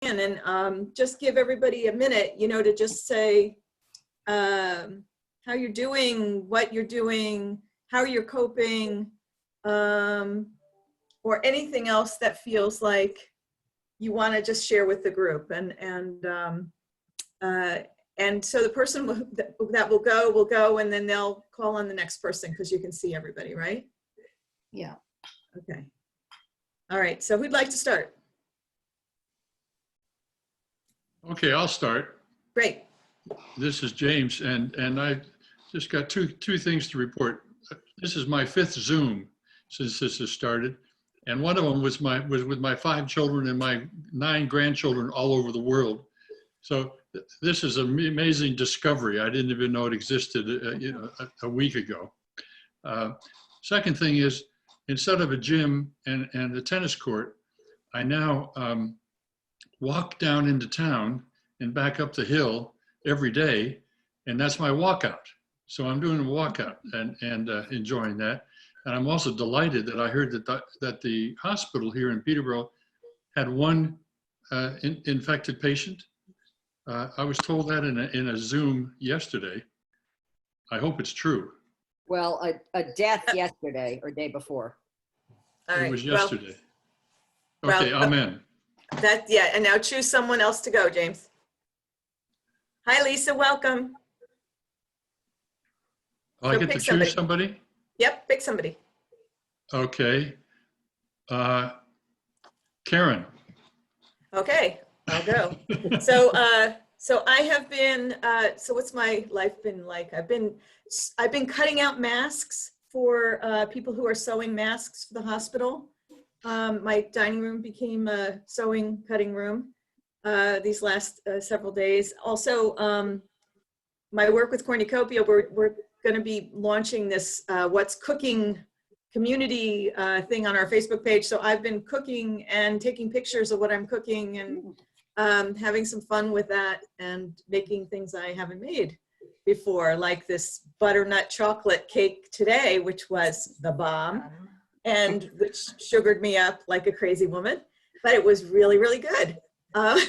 And just give everybody a minute, to just say how you're doing, what you're doing, how you're coping, or anything else that feels like you want to just share with the group. And so the person that will go, and then they'll call on the next person because you can see everybody, right? Yeah. Okay. All right. So who'd like to start? Okay, I'll start. Great. This is James, and I just got two things to report. This is my 5th Zoom since this has started, and one of them was with my 5 children and my 9 grandchildren all over the world. So this is an amazing discovery. I didn't even know it existed, a week ago. Second thing is, instead of a gym and a tennis court, I now walk down into town and back up the hill every day, and that's my walkout. So I'm doing a walkout and enjoying that. And I'm also delighted that I heard that the hospital here in Peterborough had 1 infected patient. I was told that in a Zoom yesterday. I hope it's true. Well, a death yesterday or day before. All right. It was yesterday. Well, Okay, amen. Yeah, and now choose someone else to go, James. Hi, Lisa, welcome. I get to choose somebody? Yep, pick somebody. Okay. Karen. Okay, I'll go. So I have been, so what's my life been like? I've been cutting out masks for people who are sewing masks for the hospital. My dining room became a sewing cutting room these last several days. Also, my work with Cornucopia, we're going to be launching this What's Cooking community thing on our Facebook page. So I've been cooking and taking pictures of what I'm cooking and having some fun with that and making things I haven't made before, like this butternut chocolate cake today, which was the bomb and which sugared me up like a crazy woman, but it was really, really good. But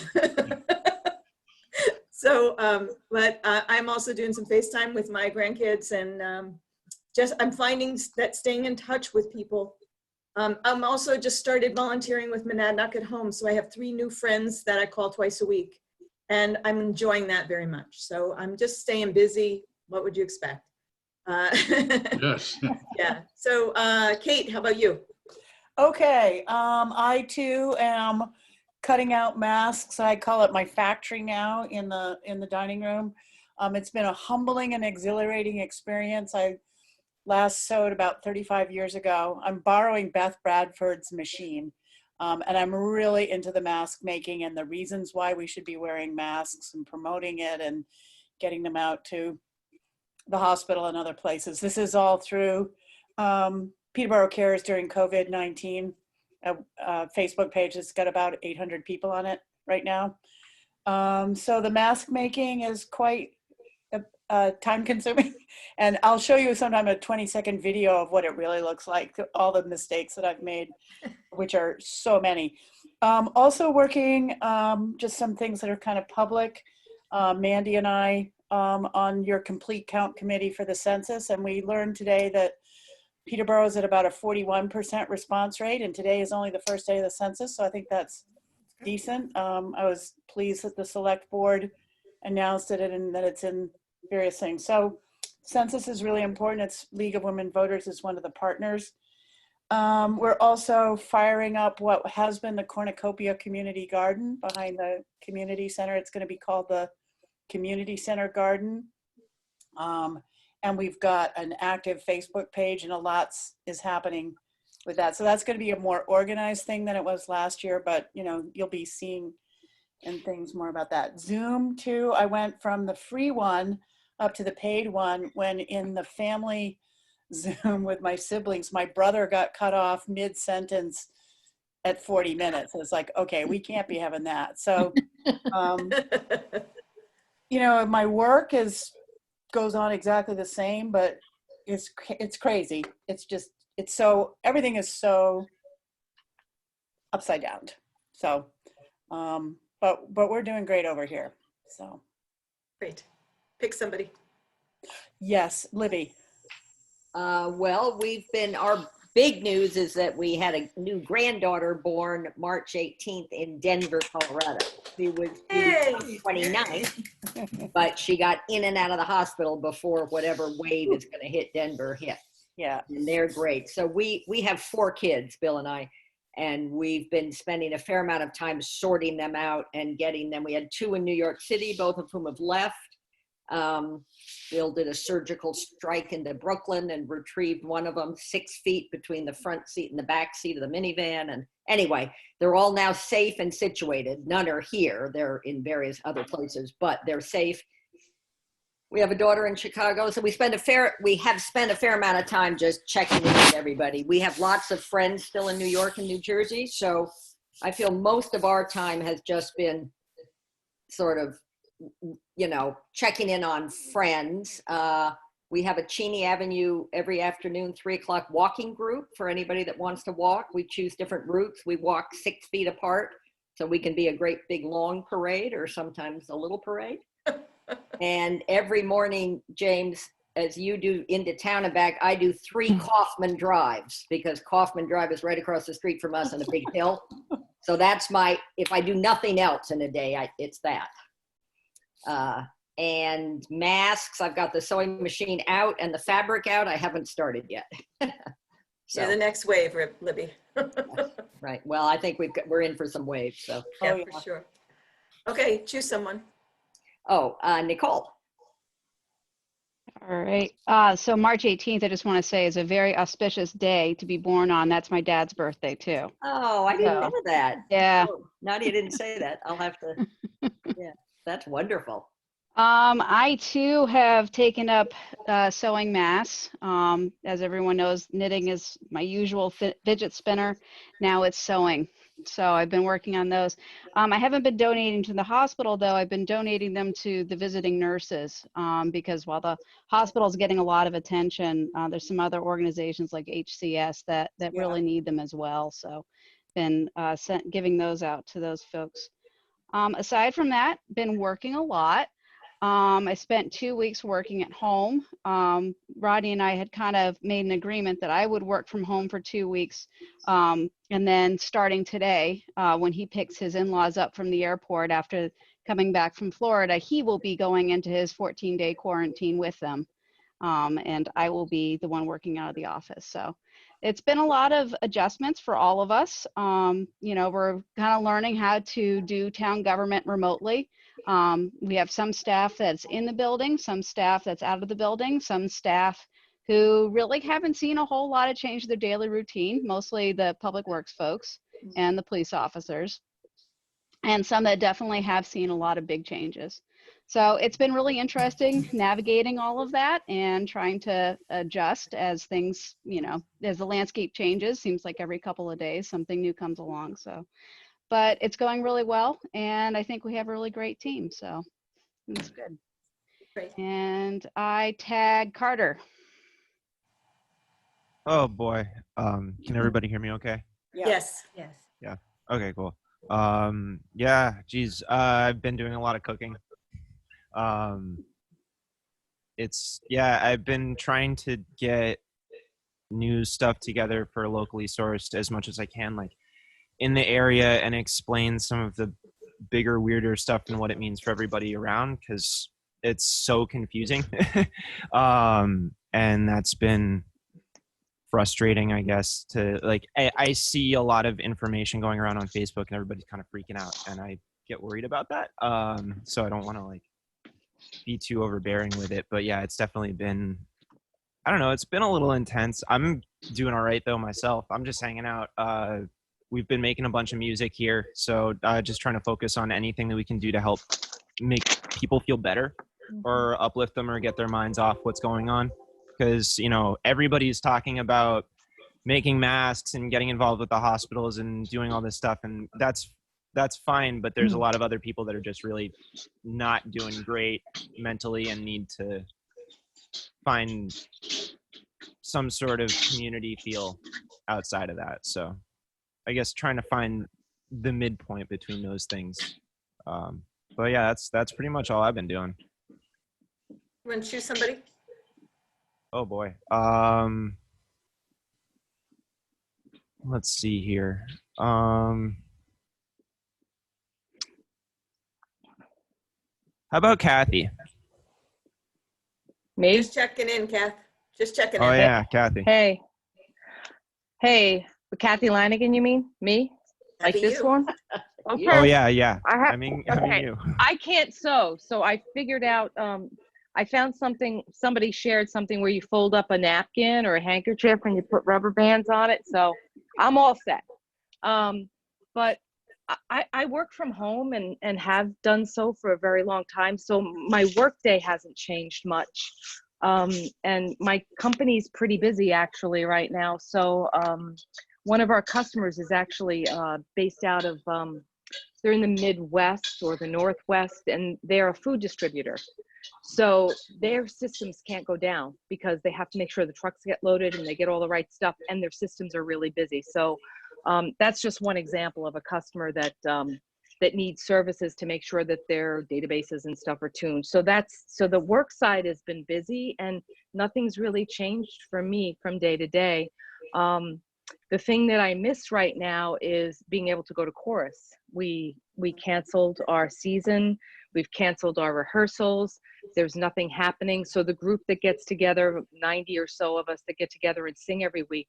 I'm also doing some FaceTime with my grandkids, and I'm finding that staying in touch with people. I'm also just started volunteering with Monadnock at Home, so I have 3 new friends that I call twice a week, and I'm enjoying that very much. So I'm just staying busy. What would you expect? Yes. Yeah. So Kate, how about you? Okay, I too am cutting out masks. I call it my factory now in the dining room. It's been a humbling and exhilarating experience. I last sewed about 35 years ago. I'm borrowing Beth Bradford's machine, and I'm really into the mask making and the reasons why we should be wearing masks and promoting it and getting them out to the hospital and other places. This is all through Peterborough Cares during COVID-19. Facebook page has got about 800 people on it right now. So the mask making is quite time consuming, and I'll show you sometime a 20-second video of what it really looks like, all the mistakes that I've made, which are so many. Also working just some things that are kind of public. Mandy and I on your complete count committee for the census, and we learned today that Peterborough is at about a 41% response rate, and today is only the first day of the census, so I think that's decent. I was pleased that the select board announced it and that it's in various things. So census is really important. It's League of Women Voters is one of the partners. We're also firing up what has been the Cornucopia Community Garden behind the community center. It's going to be called the Community Center Garden. And we've got an active Facebook page, and a lot is happening with that. So that's going to be a more organized thing than it was last year, but you'll be seeing and things more about that. Zoom too, I went from the free one up to the paid one when in the family Zoom with my siblings, my brother got cut off mid-sentence at 40 minutes. It's like, okay, we can't be having that. So, my work goes on exactly the same, but it's crazy. Everything is so upside down. So but we're doing great over here. So Great. Pick somebody. yes, Libby. Well, our big news is that we had a new granddaughter born March 18th in Denver, Colorado. She was Hey. 29th, but she got in and out of the hospital before whatever wave is going to hit Denver hit. Yeah. And they're great. So we have 4 kids, Bill and I, and we've been spending a fair amount of time sorting them out and getting them. We had 2 in New York City, both of whom have left. Bill did a surgical strike into Brooklyn and retrieved one of them 6 feet between the front seat and the back seat of the minivan. And anyway, they're all now safe and situated. None are here. They're in various other places, but they're safe. We have a daughter in Chicago, so we have spent a fair amount of time just checking in with everybody. We have lots of friends still in New York and New Jersey, so I feel most of our time has just been sort of, checking in on friends. We have a Cheney Avenue every afternoon, 3:00 walking group for anybody that wants to walk. We choose different routes. We walk 6 feet apart, so we can be a great big long parade or sometimes a little parade. And every morning, James, as you do into town and back, I do 3 Kaufman drives because Kaufman Drive is right across the street from us on a big hill. So that's if I do nothing else in a day, it's that. And masks, I've got the sewing machine out and the fabric out. I haven't started yet. Yeah, the next wave, Libby. Right. Well, I think we're in for some waves. So Yeah, Oh, yeah. for sure. Okay, choose someone. Nicole. All right. So March 18th, I just want to say, is a very auspicious day to be born on. That's my dad's birthday too. Oh, I didn't So, know that. Yeah. Oh, Nadia didn't say that. I'll have to. Yeah, that's wonderful. I too have taken up sewing masks. As everyone knows, knitting is my usual fidget spinner. Now it's sewing. So I've been working on those. I haven't been donating to the hospital though. I've been donating them to the visiting nurses because while the hospital is getting a lot of attention, there's some other organizations like HCS that really need them as well. So been giving those out to those folks. Aside from that, been working a lot. I spent 2 weeks working at home. Rodney and I had kind of made an agreement that I would work from home for 2 weeks. And then starting today, when he picks his in-laws up from the airport after coming back from Florida, he will be going into his 14-day quarantine with them. And I will be the one working out of the office. So it's been a lot of adjustments for all of us. We're kind of learning how to do town government remotely. We have some staff that's in the building, some staff that's out of the building, some staff who really haven't seen a whole lot of change to their daily routine, mostly the public works folks and the police officers, and some that definitely have seen a lot of big changes. So it's been really interesting navigating all of that and trying to adjust as things, as the landscape changes. Seems like every couple of days something new comes along. So, but it's going really well, and I think we have a really great team. So it's good. Great. And I tag Carter. Oh boy. Can everybody hear me okay? Yeah. Yes. Yes. Okay, cool. Yeah, geez. I've been doing a lot of cooking. I've been trying to get new stuff together for locally sourced as much as I can, like in the area, and explain some of the bigger, weirder stuff and what it means for everybody around, because it's so confusing. And that's been frustrating, I guess, to I see a lot of information going around on Facebook and everybody's kind of freaking out, and I get worried about that. So I don't want to be too overbearing with it, but yeah, it's definitely been, I don't know, it's been a little intense. I'm doing all right though myself. I'm just hanging out. We've been making a bunch of music here, so just trying to focus on anything that we can do to help make people feel better or uplift them or get their minds off what's going on. Because, everybody's talking about making masks and getting involved with the hospitals and doing all this stuff, and that's fine, but there's a lot of other people that are just really not doing great mentally and need to find some sort of community feel outside of that. So I guess trying to find the midpoint between those things But yeah, that's pretty much all I've been doing. Want to choose somebody? Oh boy. Let's see here. How about Kathy? Me? Just checking in, Kath. Just checking Oh in. yeah, Kathy. Hey, Kathy Lanigan, you mean? Me? Like Happy this you. one? Okay. Oh yeah, yeah. I have, I mean okay. you. I can't sew, so I figured out, I found something, somebody shared something where you fold up a napkin or a handkerchief and you put rubber bands on it, so I'm all set. But I work from home and have done so for a very long time, so my work day hasn't changed much. And my company's pretty busy actually right now, so one of our customers is actually based out of, they're in the Midwest or the Northwest, and they're a food distributor. So their systems can't go down because they have to make sure the trucks get loaded and they get all the right stuff, and their systems are really busy. So that's just one example of a customer that that needs services to make sure that their databases and stuff are tuned. So so the work side has been busy, and nothing's really changed for me from day to day. The thing that I miss right now is being able to go to chorus. We canceled our season. We've canceled our rehearsals. There's nothing happening. So the group that gets together, 90 or so of us that get together and sing every week,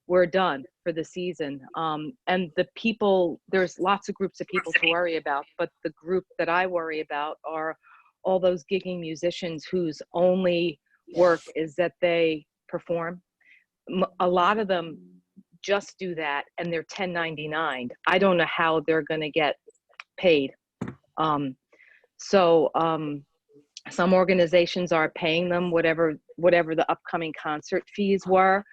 we're done for the season. And the people, there's lots of groups of people to worry about, but the group that I worry about are all those gigging musicians whose only work is that they perform. A lot of them just do that and they're 1099. I don't know how they're gonna get paid. Some organizations are paying them whatever the upcoming concert fees were,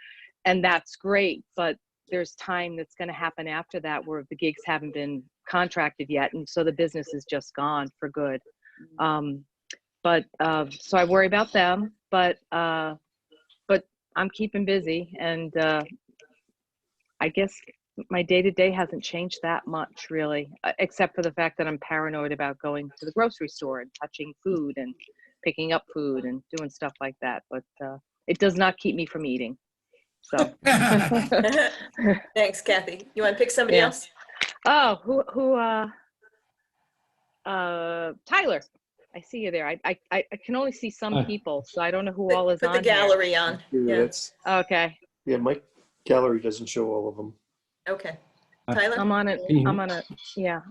and that's great, but there's time that's going to happen after that where the gigs haven't been contracted yet, and so the business is just gone for good. So I worry about them, but I'm keeping busy, and I guess my day-to-day hasn't changed that much really, except for the fact that I'm paranoid about going to the grocery store and touching food and picking up food and doing stuff like that, but it does not keep me from eating. So Thanks, Kathy. You want to pick somebody Yeah. else? oh, Tyler, I see you there. I can only see some Hi. people, so I don't know who all is Put on the gallery on. Yeah. That's, Okay, yeah, my gallery doesn't show all of them. Okay. Tyler? I'm on it. Can you- I'm on it. Yeah.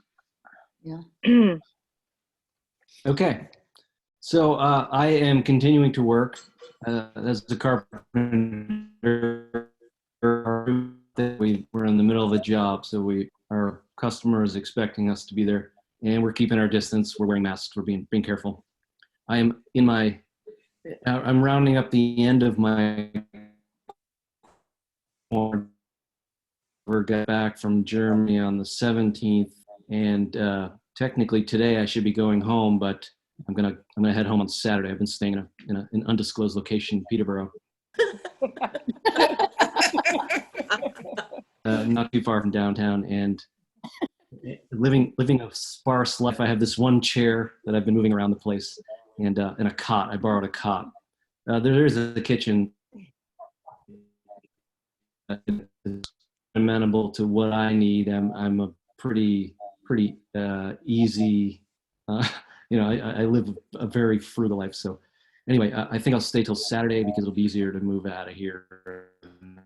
Okay. So I am continuing to work as a carpenter. We're in the middle of a job, so our customer is expecting us to be there, and we're keeping our distance. We're wearing masks. We're being careful. I'm rounding up the end of my. We got back from Germany on the 17th, and technically today I should be going home, but I'm gonna head home on Saturday. I've been staying in an undisclosed location in Peterborough, not too far from downtown, and living a sparse life. I have this one chair that I've been moving around the place, and a cot. I borrowed a cot. There is a kitchen. Amenable to what I need. I'm a pretty easy. I live a very frugal life. So anyway, I think I'll stay till Saturday because it'll be easier to move out of here and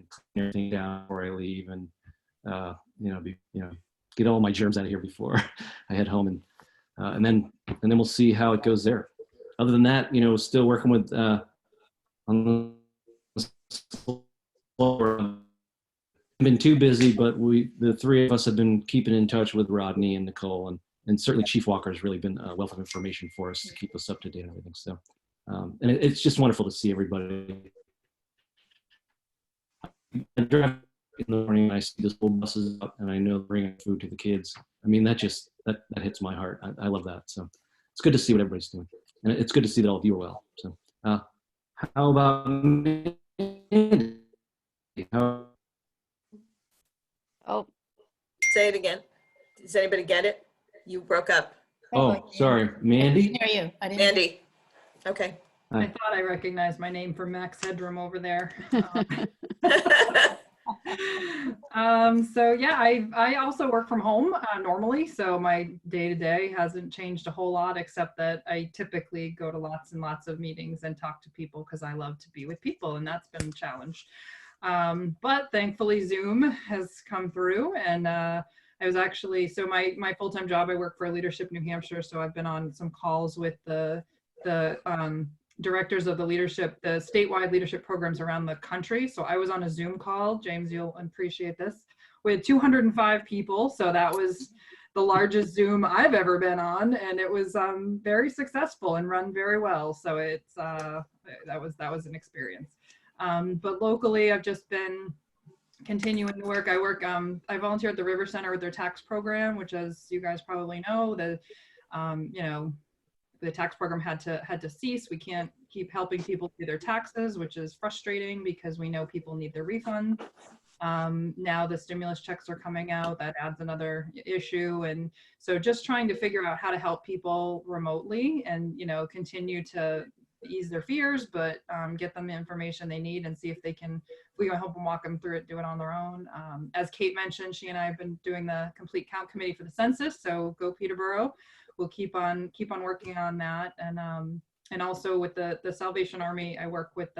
clean everything down before I leave, and get all my germs out of here before I head home, and then we'll see how it goes there. Other than that, still working with on the been too busy, but the three of us have been keeping in touch with Rodney and Nicole, and certainly Chief Walker has really been a wealth of information for us to keep us up to date and everything. So, and it's just wonderful to see everybody. I drive in the morning and I see the school buses up, and I know they're bringing food to the kids. I mean, that hits my heart. I love that. So it's good to see what everybody's doing, and it's good to see that all of you are well. So, how about me? Say it again. Does anybody get it? You broke up. Oh, sorry, Mandy. Hear you. I didn't. Andy. Okay. I thought I recognized my name from Max Headroom over there. So yeah, I also work from home normally, so my day-to-day hasn't changed a whole lot, except that I typically go to lots and lots of meetings and talk to people because I love to be with people, and that's been a challenge. But thankfully Zoom has come through, and I was actually, so my full-time job, I work for Leadership New Hampshire, so I've been on some calls with the directors of the statewide leadership programs around the country. So I was on a Zoom call, James, you'll appreciate this, with 205 people. So that was the largest Zoom I've ever been on, and it was very successful and run very well. So it's that was an experience. But locally, I've just been continuing to work. I volunteer at the River Center with their tax program, which, as you guys probably know, the tax program had to cease. We can't keep helping people pay their taxes, which is frustrating because we know people need their refund. Now the stimulus checks are coming out. That adds another issue. And so just trying to figure out how to help people remotely and, continue to ease their fears, but get them the information they need and see if we can help them walk them through it, do it on their own. As Kate mentioned, she and I have been doing the complete count committee for the census. So go Peterborough. We'll keep on working on that, and also with the Salvation Army, I work with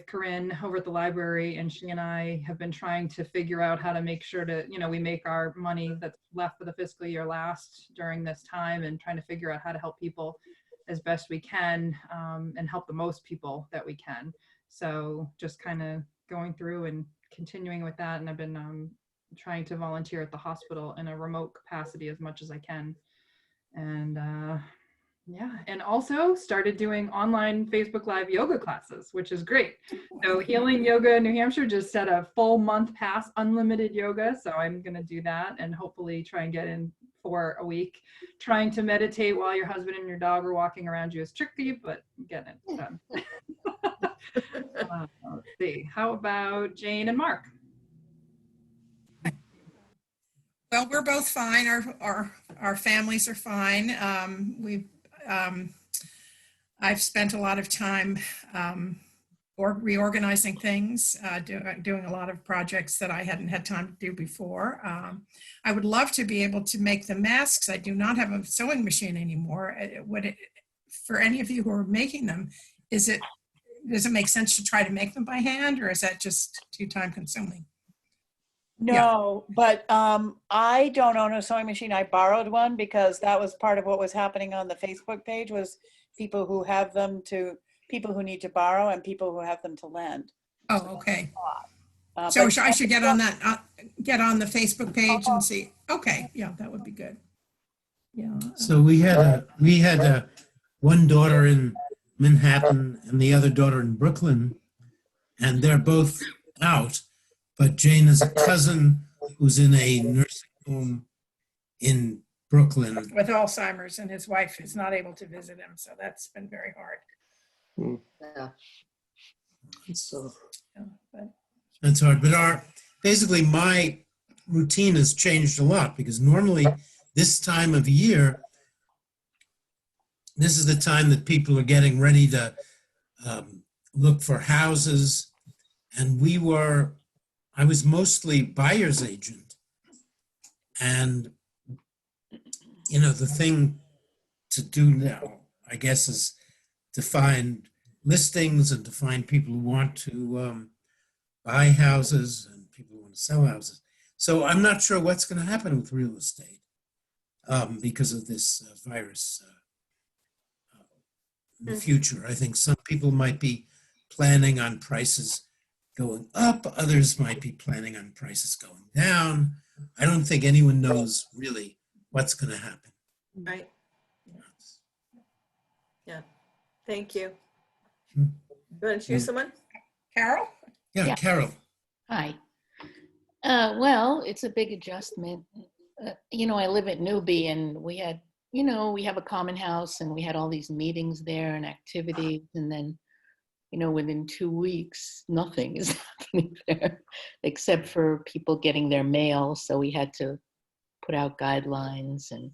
Corinne over at the library, and she and I have been trying to figure out how to make sure to we make our money that's left for the fiscal year last during this time, and trying to figure out how to help people as best we can, and help the most people that we can. So just kind of going through and continuing with that, and I've been trying to volunteer at the hospital in a remote capacity as much as I can. And yeah, and also started doing online Facebook Live yoga classes, which is great. So Healing Yoga New Hampshire just set a full month pass, unlimited yoga. So I'm going to do that and hopefully try and get in for a week. Trying to meditate while your husband and your dog are walking around you is tricky, but getting it done. Let's see. How about Jane and Mark? Well, we're both fine. Our families are fine. I've spent a lot of time reorganizing things, doing a lot of projects that I hadn't had time to do before. I would love to be able to make the masks. I do not have a sewing machine anymore. For any of you who are making them, does it make sense to try to make them by hand, or is that just too time consuming? No, but I don't own a sewing machine. I borrowed one because that was part of what was happening on the Facebook page, was people who have them to people who need to borrow and people who have them to lend. Oh, okay. So I should get on that, get on the Facebook page and see. Okay, yeah, that would be good. Yeah. So we had one daughter in Manhattan and the other daughter in Brooklyn, and they're both out. But Jane has a cousin who's in a nursing home in Brooklyn. With Alzheimer's, and his wife is not able to visit him, so that's been very hard. Yeah. So Yeah, but that's hard. But basically my routine has changed a lot, because normally this time of year, this is the time that people are getting ready to look for houses, and I was mostly buyer's agent. And, the thing to do now, I guess, is to find listings and to find people who want to buy houses and people who want to sell houses. So I'm not sure what's going to happen with real estate because of this virus in the future. I think some people might be planning on prices going up, others might be planning on prices going down. I don't think anyone knows really what's going to happen. Right. Yeah. Thank you. Hmm. You want to choose someone? Carol? Yeah, Carol. Hi. Well, it's a big adjustment. I live at Newby, and we had, we have a common house, and we had all these meetings there and activities, and then, within 2 weeks, nothing is happening there except for people getting their mail. So we had to put out guidelines, and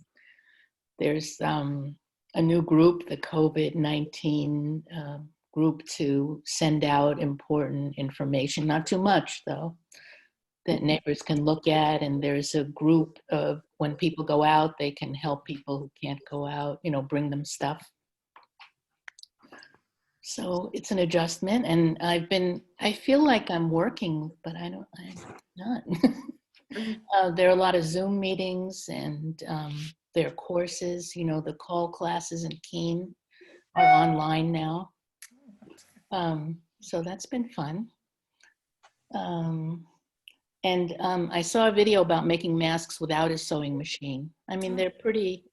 there's a new group, the COVID-19 group, to send out important information, not too much though, that neighbors can look at. And there's a group of, when people go out, they can help people who can't go out, you know, bring them stuff. So it's an adjustment, and I feel like I'm working, but I'm not. There are a lot of Zoom meetings, and there are courses, you know, the call classes in Keene are online now. So that's been fun. And I saw a video about making masks without a sewing machine. I mean, they're pretty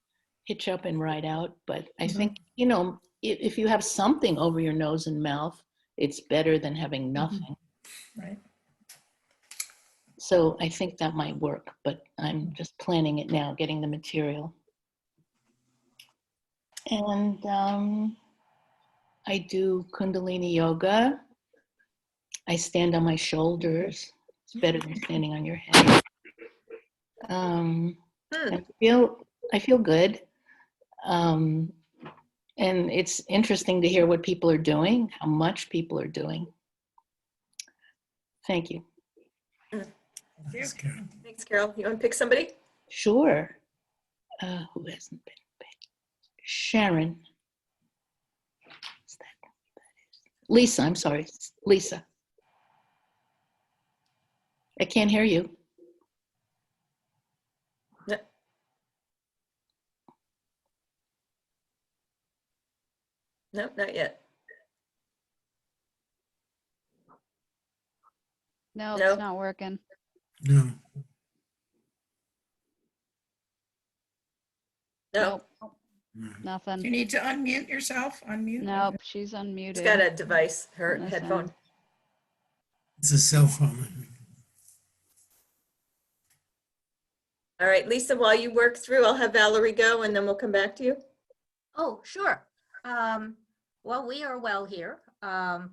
hitch up and ride out, but I think, you know, if you have something over your nose and mouth, it's better than having nothing. Right. So I think that might work, but I'm just planning it now, getting the material. And I do Kundalini yoga. I stand on my shoulders. It's better than standing on your head. I feel good. And it's interesting to hear what people are doing, how much people are doing. Thank you. Thanks, Carol. Thanks, Carol. You want to pick somebody? Sure. Who hasn't been picked? Sharon. What's that? Lisa, I'm sorry. Lisa. I can't hear you. No. No, not yet. No, No. it's not working. No. No. Nope, No. nothing. You need to unmute yourself, unmute. Nope, she's unmuted. She's got a device, her on this headphone. end. It's a cell phone. All right, Lisa, while you work through, I'll have Valerie go and then we'll come back to you. Oh, sure. Well, we are well here,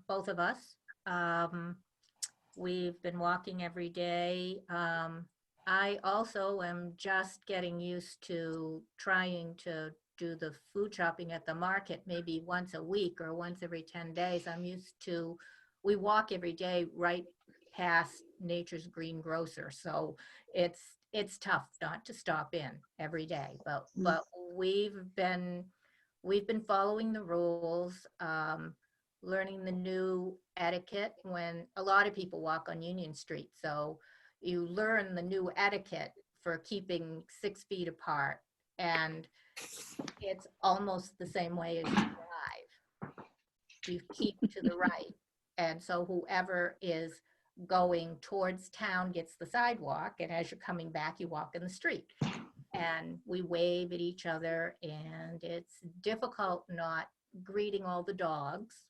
both of us. We've been walking every day. I also am just getting used to trying to do the food shopping at the market maybe once a week or once every 10 days. I'm used to, we walk every day right past Nature's Green Grocer. So it's tough not to stop in every day, but we've been following the rules, learning the new etiquette when a lot of people walk on Union Street. So you learn the new etiquette for keeping 6 feet apart, and it's almost the same way as you drive. You keep to the right, and so whoever is going towards town gets the sidewalk, and as you're coming back, you walk in the street. And we wave at each other, and it's difficult not greeting all the dogs.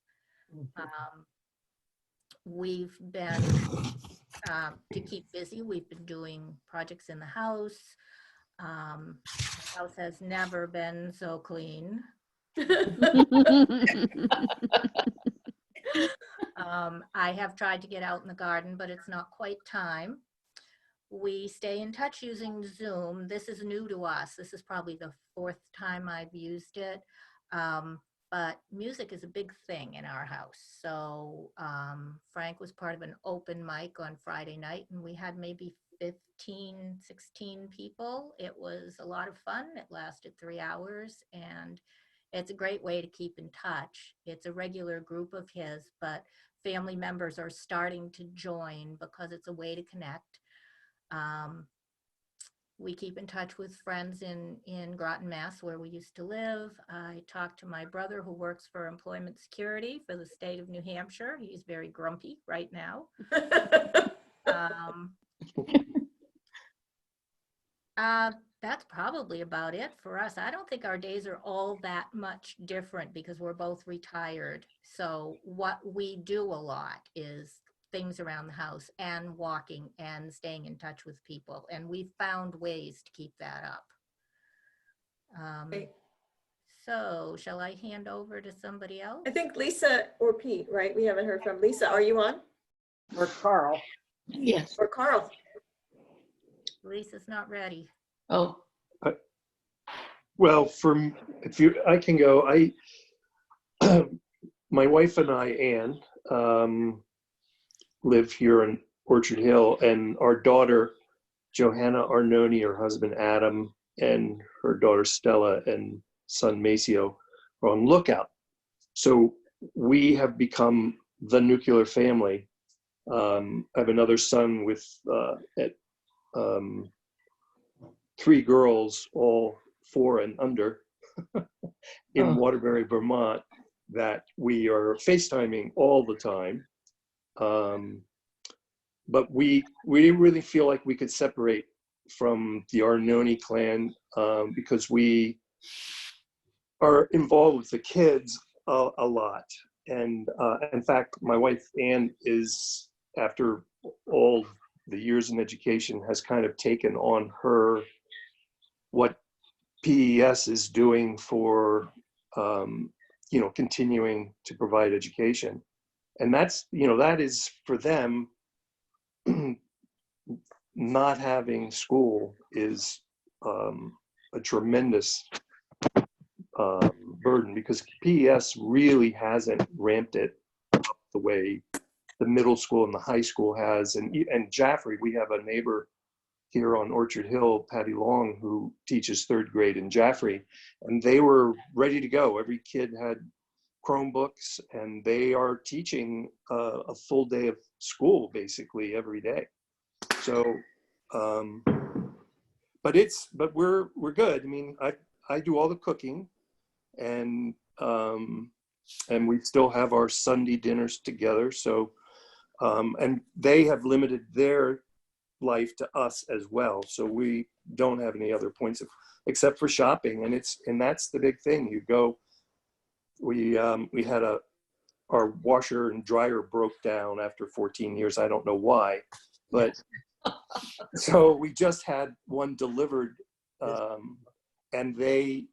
We've been, to keep busy, we've been doing projects in the house. The house has never been so clean. I have tried to get out in the garden, but it's not quite time. We stay in touch using Zoom. This is new to us. This is probably the 4th time I've used it. But music is a big thing in our house. So Frank was part of an open mic on Friday night, and we had maybe 15, 16 people. It was a lot of fun. It lasted 3 hours, and it's a great way to keep in touch. It's a regular group of his, but family members are starting to join because it's a way to connect. We keep in touch with friends in Groton, Mass, where we used to live. I talked to my brother who works for Employment Security for the state of New Hampshire. He's very grumpy right now. That's probably about it for us. I don't think our days are all that much different because we're both retired. So what we do a lot is things around the house and walking and staying in touch with people. And we've found ways to keep that up. So shall I hand over to somebody else? I think Lisa or Pete, right? We haven't heard from Lisa. Are you on? Or Carl. Yes. Or Carl? Lisa's not ready. Oh, Well, I can go. My wife and I, Ann, live here in Orchard Hill, and our daughter, Johanna Arnone, her husband Adam, and her daughter Stella and son Maceo are on lookout. So we have become the nuclear family. I have another son with 3 girls, all 4 and under, in Waterbury, Vermont, that we are FaceTiming all the time. But we didn't really feel like we could separate from the Arnone clan because we are involved with the kids a lot. And in fact, my wife, Ann, is, after all the years in education, has kind of taken on what PES is doing for, continuing to provide education. And that is for them, not having school is a tremendous burden, because PES really hasn't ramped it up the way the middle school and the high school has. And Jaffrey, we have a neighbor here on Orchard Hill, Patty Long, who teaches 3rd grade in Jaffrey, and they were ready to go. Every kid had Chromebooks, and they are teaching a full day of school basically every day. So, but we're good. I mean, I do all the cooking, and we still have our Sunday dinners together. So, and they have limited their life to us as well. So we don't have any other points except for shopping, and that's the big thing. You go. We had our washer and dryer broke down after 14 years. I don't know why, but so we just had one delivered, and we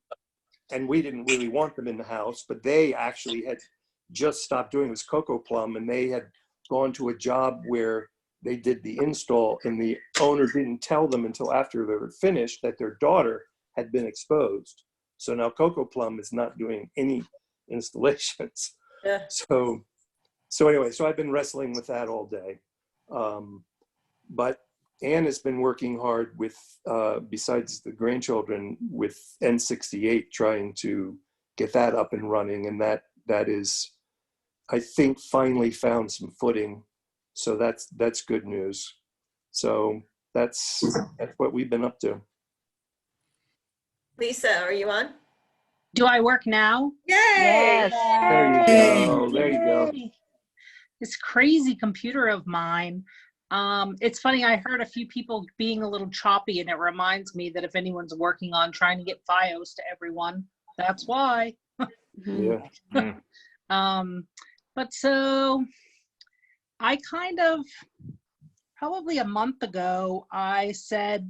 didn't really want them in the house, but they actually had just stopped doing this Cocoa Plum, and they had gone to a job where they did the install, and the owner didn't tell them until after they were finished that their daughter had been exposed. So now Cocoa Plum is not doing any installations. Yeah. So anyway, so I've been wrestling with that all day. But Ann has been working hard with, besides the grandchildren, with N68, trying to get that up and running. And that is, I think, finally found some footing. So that's good news. So that's what we've been up to. Lisa, are you on? Do I work now? Yay! Yes. There you go. There you go. This crazy computer of mine. It's funny, I heard a few people being a little choppy, and it reminds me that if anyone's working on trying to get FiOS to everyone, that's why. Yeah. But so I kind of, probably a month ago, I said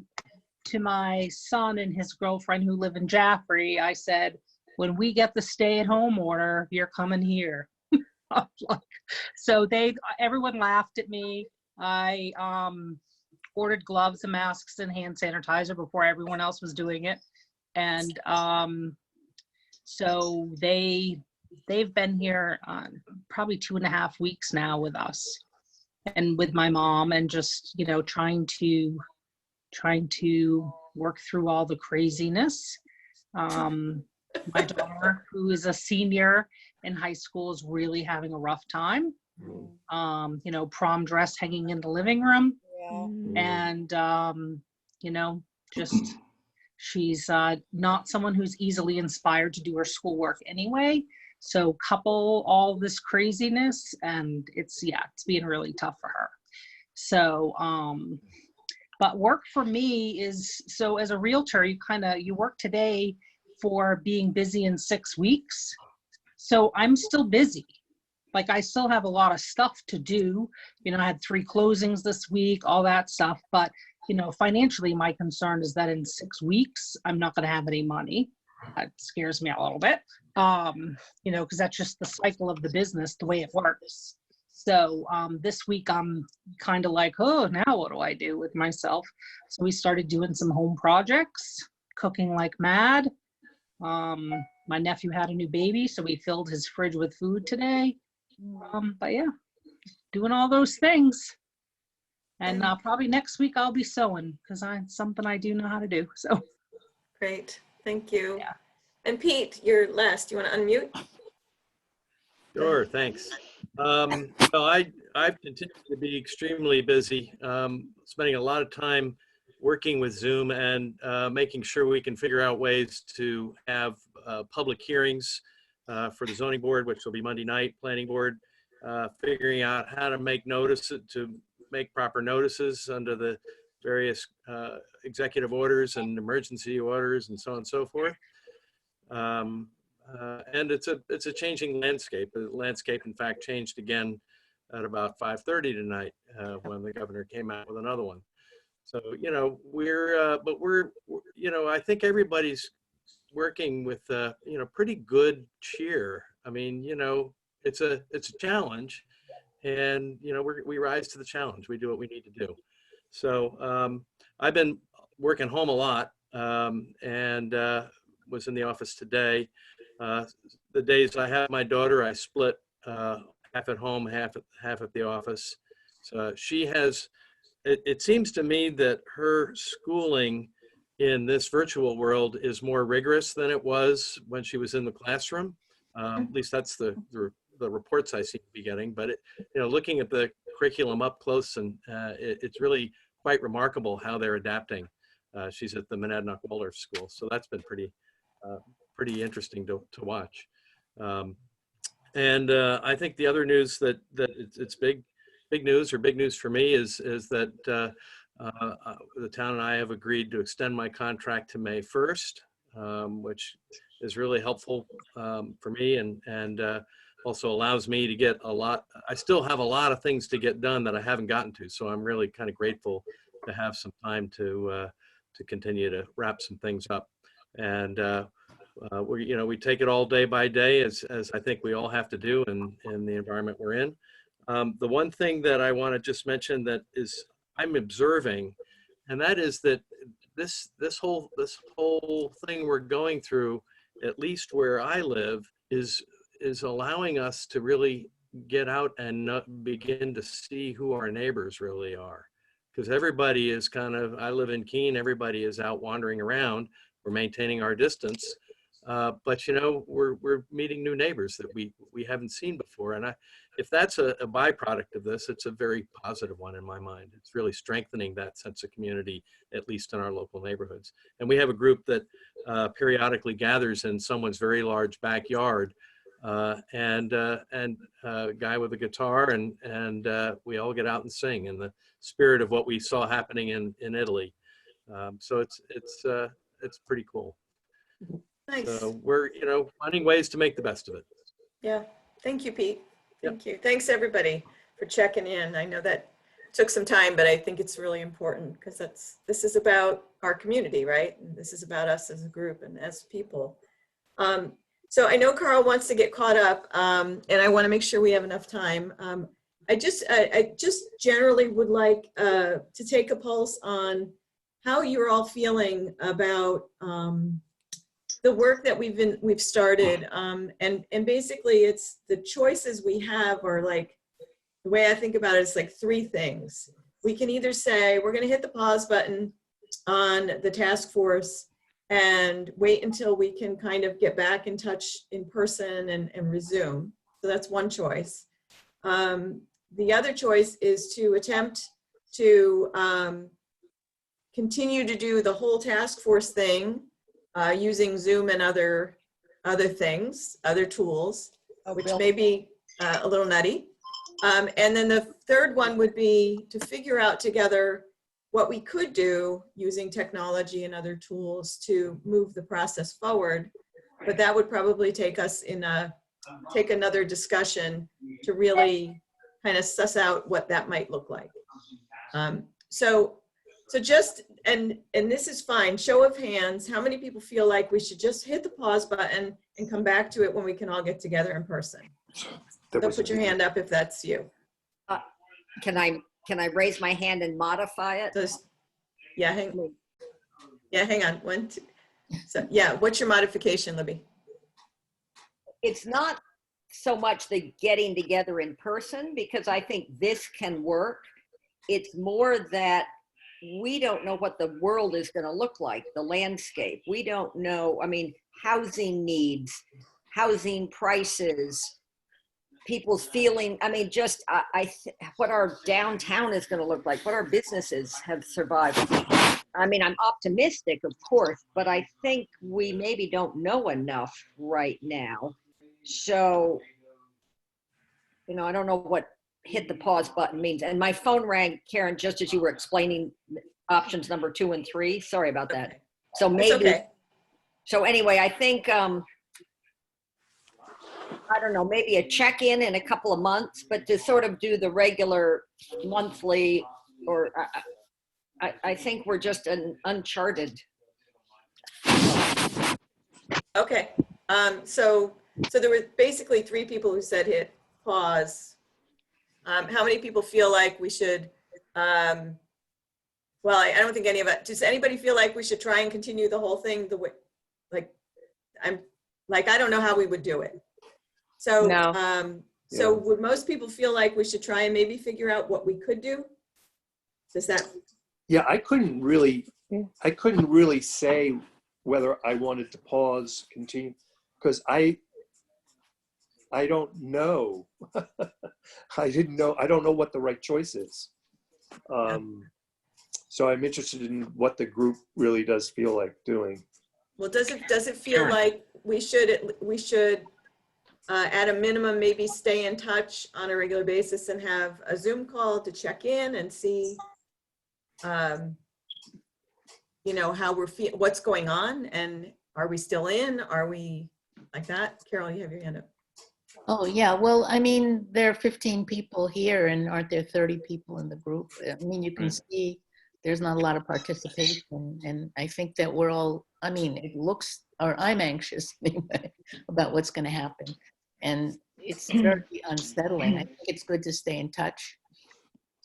to my son and his girlfriend who live in Jaffrey, I said, when we get the stay-at-home order, you're coming here. So everyone laughed at me. I ordered gloves and masks and hand sanitizer before everyone else was doing it. And so they've been here probably 2.5 weeks now with us and with my mom, and just, trying to work through all the craziness. My daughter, who is a senior in high school, is really having a rough time. Prom dress hanging in the living room. Yeah. And, just she's not someone who's easily inspired to do her schoolwork anyway. So couple all this craziness, and it's being really tough for her. So, but work for me is, so as a realtor, you work today for being busy in 6 weeks. So I'm still busy. Like, I still have a lot of stuff to do. I had 3 closings this week, all that stuff. But, financially, my concern is that in 6 weeks, I'm not going to have any money. That scares me a little bit, because that's just the cycle of the business, the way it works. So this week I'm kind of like, oh, now what do I do with myself? So we started doing some home projects, cooking like mad. My nephew had a new baby, so we filled his fridge with food today. But yeah, doing all those things. And probably next week I'll be sewing because it's something I do know how to do. So Great, thank you. Yeah. And Pete, you're last. You want to unmute? Sure, thanks. Well, I've continued to be extremely busy, spending a lot of time working with Zoom and making sure we can figure out ways to have public hearings for the zoning board, which will be Monday night, planning board, figuring out how to make proper notices under the various executive orders and emergency orders and so on and so forth. And it's a changing landscape. The landscape, in fact, changed again at about 5:30 tonight when the governor came out with another one. So, you know, I think everybody's working with, pretty good cheer. I mean, it's a challenge, and, we rise to the challenge. We do what we need to do. So I've been working home a lot and was in the office today. The days I have my daughter, I split half at home, half at the office. So she has, it seems to me that her schooling in this virtual world is more rigorous than it was when she was in the classroom. At least that's the reports I seem to be getting. But looking at the curriculum up close, and it's really quite remarkable how they're adapting. She's at the Monadnock Waldorf School, so that's been pretty interesting to watch. And I think the other news that it's big news, or big news for me, is that the town and I have agreed to extend my contract to May 1st, which is really helpful for me, and also allows me to get a lot. I still have a lot of things to get done that I haven't gotten to, so I'm really kind of grateful to have some time to continue to wrap some things up. And we take it all day by day, as I think we all have to do in the environment we're in. The one thing that I want to just mention that is I'm observing, and that is that this whole thing we're going through, at least where I live, is allowing us to really get out and begin to see who our neighbors really are. Because everybody is I live in Keene, everybody is out wandering around. We're maintaining our distance, but we're meeting new neighbors that we haven't seen before. And if that's a byproduct of this, it's a very positive one in my mind. It's really strengthening that sense of community, at least in our local neighborhoods. And we have a group that periodically gathers in someone's very large backyard, and a guy with a guitar, and we all get out and sing in the spirit of what we saw happening in Italy. So it's pretty cool. Nice. So we're, finding ways to make the best of it. Yeah. Thank you, Pete. Thank you. Thanks, everybody, for checking in. I know that took some time, but I think it's really important because this is about our community, right? And this is about us as a group and as people. So I know Carl wants to get caught up, and I want to make sure we have enough time. I just generally would like to take a pulse on how you're all feeling about the work that we've started, and basically it's the choices we have are like, the way I think about it is like three things. We can either say we're going to hit the pause button on the task force and wait until we can kind of get back in touch in person and resume. So that's one choice. The other choice is to attempt to continue to do the whole task force thing using Zoom and other things, other tools, which may be a little nutty. And then the third one would be to figure out together what we could do using technology and other tools to move the process forward. But that would probably take us take another discussion to really kind of suss out what that might look like. So just, and this is fine, show of hands, how many people feel like we should just hit the pause button and come back to it when we can all get together in person? So put your hand up if that's you. can I raise my hand and modify it? Yeah, hang on. So yeah, what's your modification, Libby? It's not so much the getting together in person, because I think this can work. It's more that we don't know what the world is going to look like, the landscape. We don't know, I mean, housing needs, housing prices, people's feeling, I mean, just what our downtown is going to look like, what our businesses have survived. I mean, I'm optimistic, of course, but I think we maybe don't know enough right now. So, you know, I don't know what hit the pause button means. And my phone rang, Karen, just as you were explaining options number 2 and 3. Sorry about that. Okay. So maybe, It's okay. So anyway, I think, I don't know, maybe a check-in in a couple of months, but to sort of do the regular monthly, or I think we're just an uncharted. Okay. So there were basically 3 people who said hit pause. How many people feel like we should, well, I don't think any of it, does anybody feel like we should try and continue the whole thing the way, I don't know how we would do it. So, No. So would most people feel like we should try and maybe figure out what we could do? Does that? Yeah, I couldn't really say whether I wanted to pause, continue, because I don't know. I don't know what the right choice is. So I'm interested in what the group really does feel like doing. Well, does it feel like we should at a minimum maybe stay in touch on a regular basis and have a Zoom call to check in and see, you know, how what's going on, and are we still in? Are we like that? Carol, you have your hand up. Oh, yeah. Well, I mean, there are 15 people here, and aren't there 30 people in the group? I mean, you can see there's not a lot of participation. And I think that we're all, I mean, it looks, or I'm anxious anyway, about what's going to happen. And it's very unsettling. I think it's good to stay in touch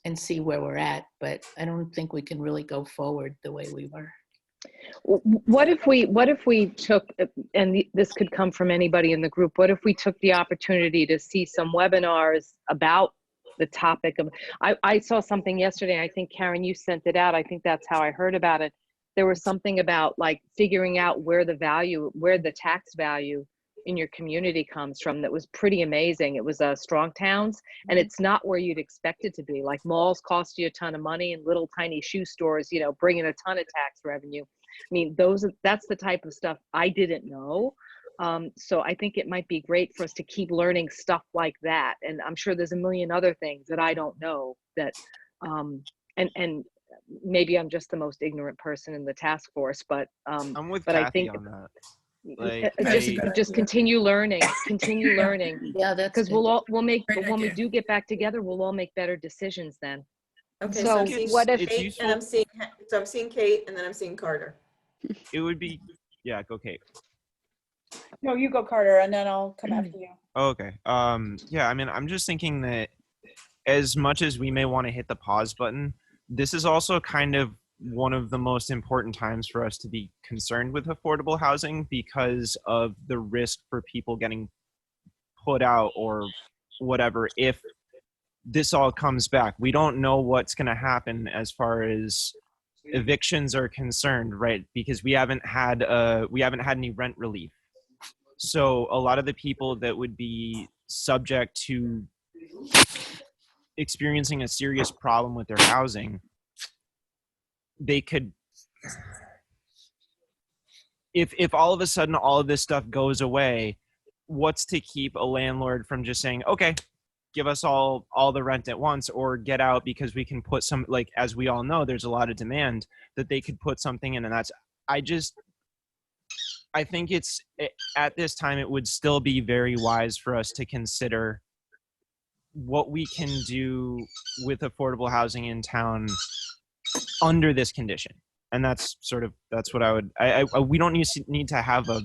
and see where we're at, but I don't think we can really go forward the way we were. What if we took, and this could come from anybody in the group, what if we took the opportunity to see some webinars about the topic of, I saw something yesterday, I think Karen, you sent it out, I think that's how I heard about it. There was something about like figuring out where the tax value in your community comes from that was pretty amazing. It was strong towns, and it's not where you'd expect it to be. Like malls cost you a ton of money, and little tiny shoe stores, you know, bring in a ton of tax revenue. I mean, that's the type of stuff I didn't know. So I think it might be great for us to keep learning stuff like that. And I'm sure there's a million other things that I don't know that, and maybe I'm just the most ignorant person in the task force, but I'm with but Kathy I think on that. Like, just continue learning. Yeah, that's because we'll make, Great but when we idea. do get back together, we'll all make better decisions then. Okay, So so I'm seeing what if- it's Kate, useful. and I'm seeing Kate, and then I'm seeing Carter. It would be, yeah, go Kate. No, you go, Carter, and then I'll come after you. Oh, okay. Yeah, I mean, I'm just thinking that as much as we may want to hit the pause button, this is also kind of one of the most important times for us to be concerned with affordable housing because of the risk for people getting put out or whatever if this all comes back. We don't know what's going to happen as far as evictions are concerned, right? Because we haven't had any rent relief. So a lot of the people that would be subject to experiencing a serious problem with their housing, they could, if all of a sudden all of this stuff goes away, what's to keep a landlord from just saying, okay, give us all the rent at once, or get out because we can put some, like, as we all know, there's a lot of demand that they could put something in. And that's, I think it's, at this time, it would still be very wise for us to consider what we can do with affordable housing in town under this condition. And that's what I would, we don't need to have a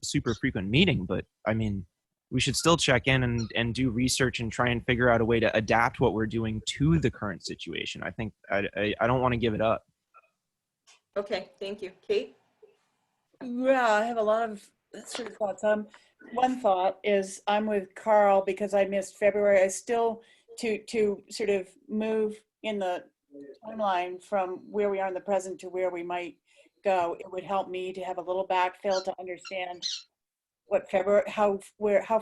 super frequent meeting, but I mean, we should still check in and do research and try and figure out a way to adapt what we're doing to the current situation. I think I don't want to give it up. Okay, thank you. Kate? Yeah, I have a lot of sort of thoughts. One thought is I'm with Carl because I missed February. I still to sort of move in the timeline from where we are in the present to where we might go. It would help me to have a little backfill to understand what February, how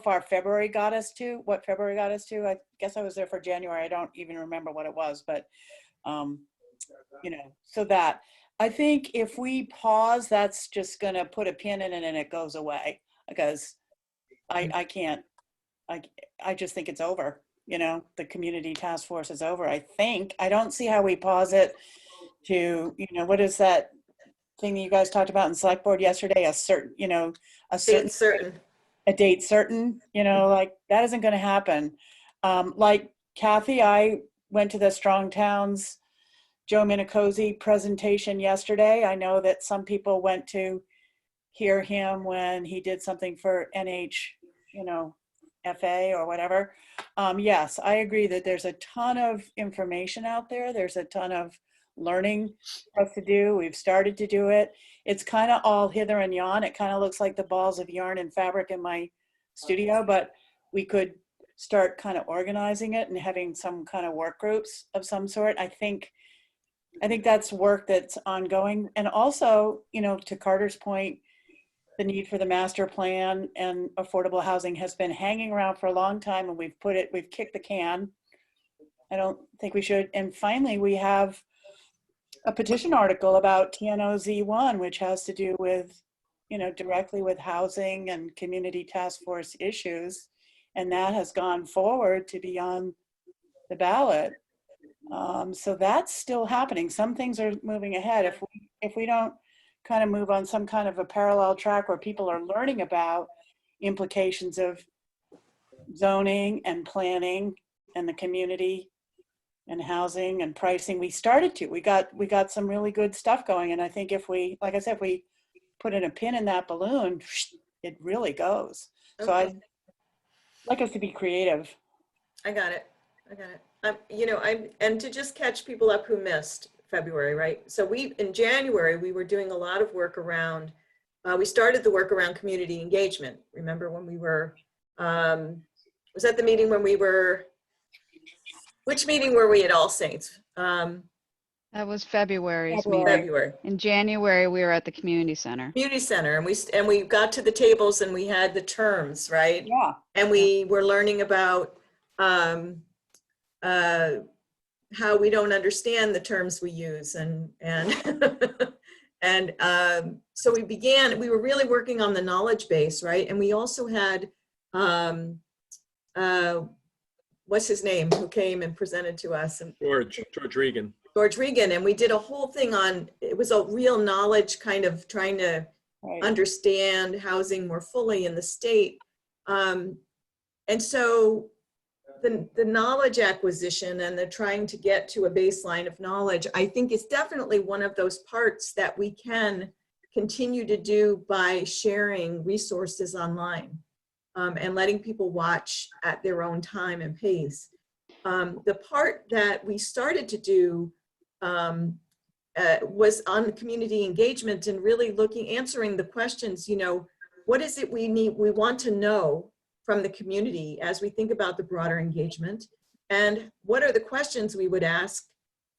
far February got us to, what February got us to. I guess I was there for January. I don't even remember what it was, but so that I think if we pause, that's just going to put a pin in it and it goes away because I can't, I just think it's over. The community task force is over. I don't see how we pause it to, what is that thing that you guys talked about in select board yesterday? A certain, a date certain, like that isn't going to happen. Like Kathy, I went to the Strong Towns Joe Minicozy presentation yesterday. I know that some people went to hear him when he did something for NH, FA or whatever. Yes, I agree that there's a ton of information out there. There's a ton of learning for us to do. We've started to do it. It's kind of all hither and yon. It kind of looks like the balls of yarn and fabric in my studio, but we could start kind of organizing it and having some kind of work groups of some sort. I think that's work that's ongoing. And also, to Carter's point, the need for the master plan and affordable housing has been hanging around for a long time, and we've kicked the can. I don't think we should. And finally, we have a petition article about TNOZ1, which has to do with, directly with housing and community task force issues. And that has gone forward to be on the ballot. So that's still happening. Some things are moving ahead. If we don't kind of move on some kind of a parallel track where people are learning about implications of zoning and planning and the community and housing and pricing, we got some really good stuff going. And I think if we, like I said, if we put in a pin in that balloon, it really goes. Okay. So I'd like us to be creative. I got it. And to just catch people up who missed February, right? So in January, we were doing a lot of work around, we started the work around community engagement. Remember when we were, was that the meeting when we were, which meeting were we at All Saints? That was February's February. meeting. In January, we were at the community center. Community center, and we got to the tables and we had the terms, right? Yeah. And we were learning about how we don't understand the terms we use, and so we were really working on the knowledge base, right? And we also had what's his name, who came and presented to us, and George Regan. George Regan, and we did a whole thing on, it was a real knowledge kind of trying to understand housing more fully in the state. And so the knowledge acquisition and the trying to get to a baseline of knowledge, I think is definitely one of those parts that we can continue to do by sharing resources online and letting people watch at their own time and pace. The part that we started to do was on community engagement and really answering the questions, what is it we want to know from the community as we think about the broader engagement, and what are the questions we would ask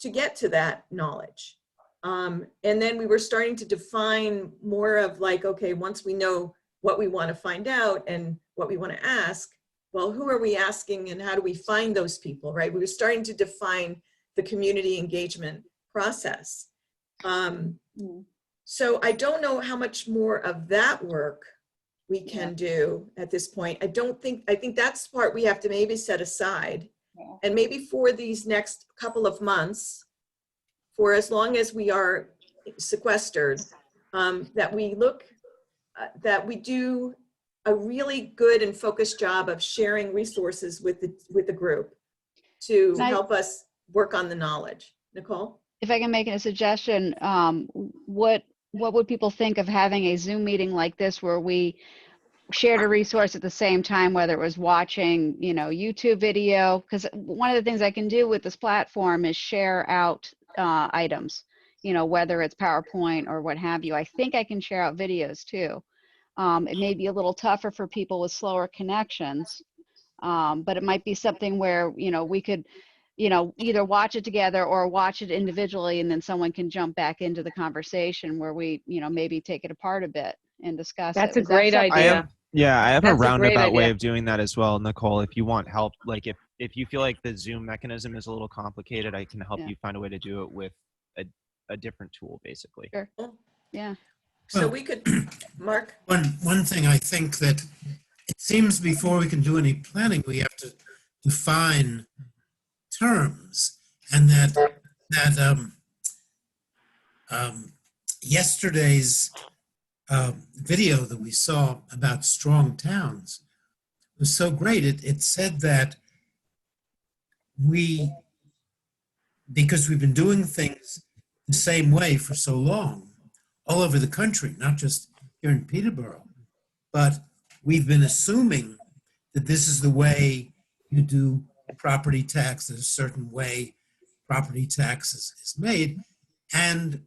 to get to that knowledge. And then we were starting to define more of like, okay, once we know what we want to find out and what we want to ask, well, who are we asking and how do we find those people, right? We were starting to define the community engagement process. So I don't know how much more of that work we can do at this point. I think that's the part we have to maybe set aside. And maybe for these next couple of months, for as long as we are sequestered, that we do a really good and focused job of sharing resources with the group to help us work on the knowledge. Nicole? If I can make a suggestion, what would people think of having a Zoom meeting like this where we shared a resource at the same time, whether it was watching, you know, YouTube video, because one of the things I can do with this platform is share out items, you know, whether it's PowerPoint or what have you. I think I can share out videos too. It may be a little tougher for people with slower connections, but it might be something where, you know, we could, you know, either watch it together or watch it individually, and then someone can jump back into the conversation where we, you know, maybe take it apart a bit and discuss That's it. a Was that great something- idea. I have a That's a great roundabout way idea. of doing that as well, Nicole. If you want help, like if you feel like the Zoom mechanism is a little complicated, I can help Yeah. you find a way to do it with a different tool, basically. Sure. Yeah. So Well, we could, Mark? One thing I think that it seems before we can do any planning, we have to define terms, and yesterday's video that we saw about strong towns was so great. It said that because we've been doing things the same way for so long, all over the country, not just here in Peterborough, but we've been assuming that this is the way you do property taxes, a certain way property taxes is made. And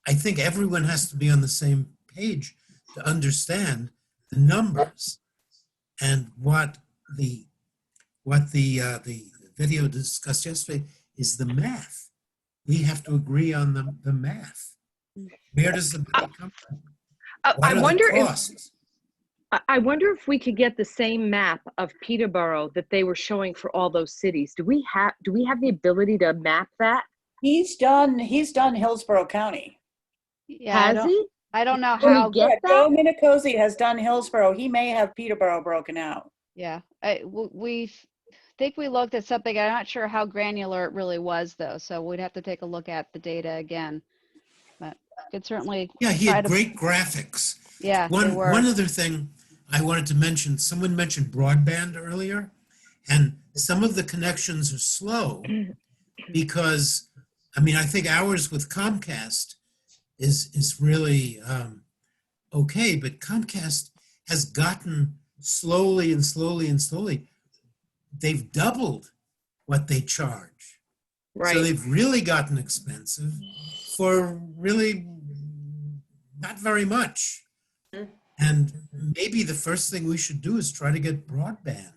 I think everyone has to be on the same page to understand the numbers and what the video discussed yesterday is the math. We have to agree on the math. Where does the money come from? What I are wonder the costs? I wonder if we could get the same map of Peterborough that they were showing for all those cities. Do we have the ability to map that? He's done Hillsborough County. Yeah, Has he? I don't know Can we how. get Joe that? Minicozy has done Hillsborough. He may have Peterborough broken out. Yeah, we think we looked at something. I'm not sure how granular it really was, though. So we'd have to take a look at the data again. But could certainly Yeah, he try had to. great graphics. Yeah, they One were. other thing I wanted to mention, someone mentioned broadband earlier, and some of the connections are slow because, I mean, I think ours with Comcast is really okay, but Comcast has gotten slowly and slowly and slowly. They've doubled what they charge. Right. So they've really gotten expensive for really not very much. And maybe the first thing we should do is try to get broadband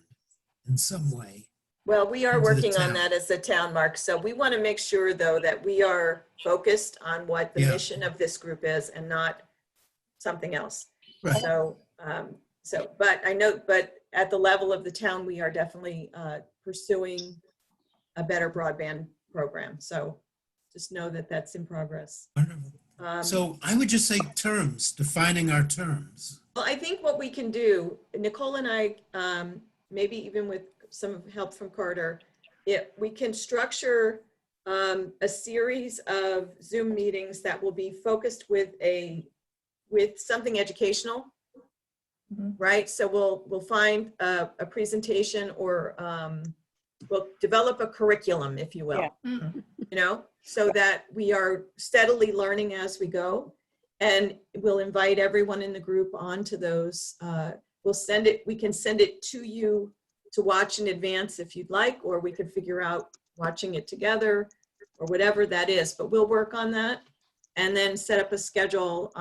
in some way. Well, we are into the working on town. that as a town, Mark. So we want to make sure, though, that we are focused on what the Yeah. mission of this group is and not something else. Right. So, but I know, but at the level of the town, we are definitely pursuing a better broadband program. So just know that that's in progress. Wonderful. So I would just say terms, defining our terms. Well, I think what we can do, Nicole and I, maybe even with some help from Carter, we can structure a series of Zoom meetings that will be focused with something educational, right? So we'll find a presentation, or we'll develop a curriculum, if you will. Yeah. You know, so that we are steadily learning as we go, and we'll invite everyone in the group onto those. We can send it to you to watch in advance if you'd like, or we could figure out watching it together or whatever that is, but we'll work on that and then set up a schedule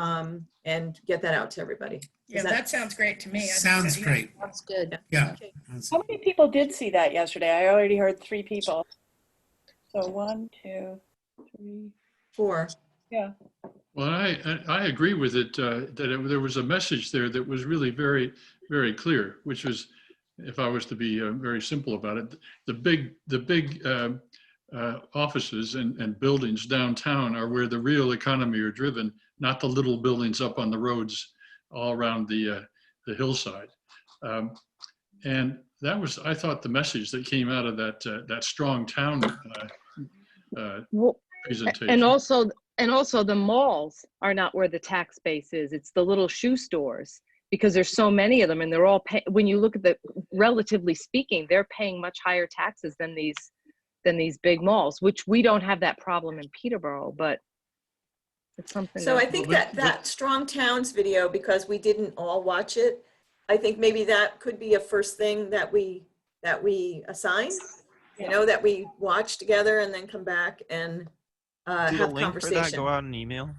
and get that out to everybody. Yeah, that sounds great to me. Sounds great. That's good. Yeah. Okay. How many people did see that yesterday? I already heard 3 people. So 1, 2, 3, 4. Yeah. Well, I agree with it, there was a message there that was really very, very clear, which was, if I was to be very simple about it, the big offices and buildings downtown are where the real economy are driven, not the little buildings up on the roads all around the hillside. And that was, I thought, the message that came out of that strong town Well, presentation. and also the malls are not where the tax base is. It's the little shoe stores, because there's so many of them, and they're all when you look at the, relatively speaking, they're paying much higher taxes than these big malls, which we don't have that problem in Peterborough, but it's something. So that, I think that Strong Towns video, because we didn't all watch it, I think maybe that could be a first thing that we assign, you know, that we watch together and then come back and Did a have link for that conversation. go out in email?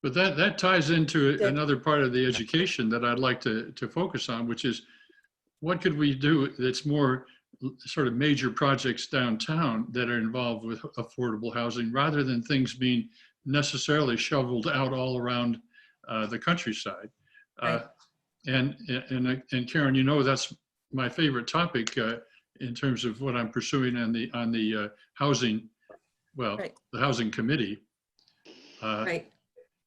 But that ties into Did- another part of the education that I'd like to focus on, which is what could we do that's more sort of major projects downtown that are involved with affordable housing, rather than things being necessarily shoveled out all around the countryside. Right. And Karen, you know, that's my favorite topic in terms of what I'm pursuing on the housing, well, Right. the housing committee. Right.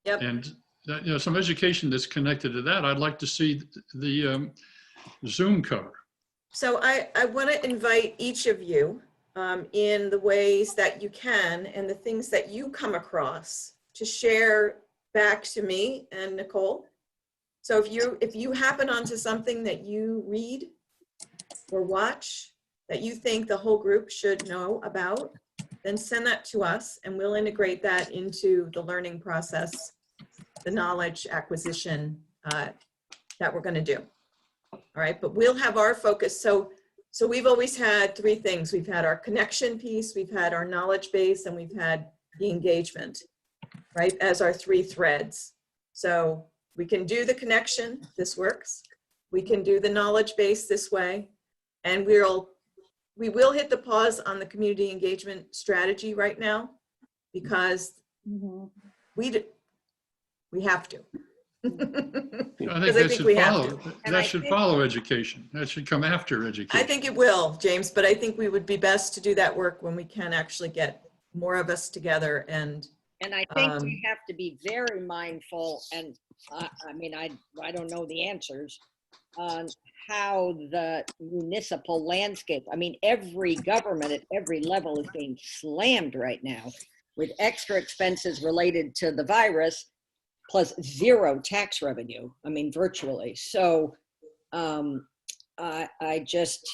Yep. And that, you know, some education that's connected to that. I'd like to see the Zoom cover. So I want to invite each of you in the ways that you can and the things that you come across to share back to me and Nicole. So if you happen onto something that you read or watch that you think the whole group should know about, then send that to us and we'll integrate that into the learning process, the knowledge acquisition that we're going to do. All right, but we'll have our focus. So we've always had three things. We've had our connection piece, we've had our knowledge base, and we've had the engagement, right, as our three threads. So we can do the connection, this works. We can do the knowledge base this way, and we will hit the pause on the community engagement strategy right now because we have to. I think we have to. that should follow education. That should come after education. I think it will, James, but I think we would be best to do that work when we can actually get more of us together. And I think we have to be very mindful, and I mean, I don't know the answers on how the municipal landscape, I mean, every government at every level is being slammed right now with extra expenses related to the virus, plus zero tax revenue. I mean, virtually. So I just,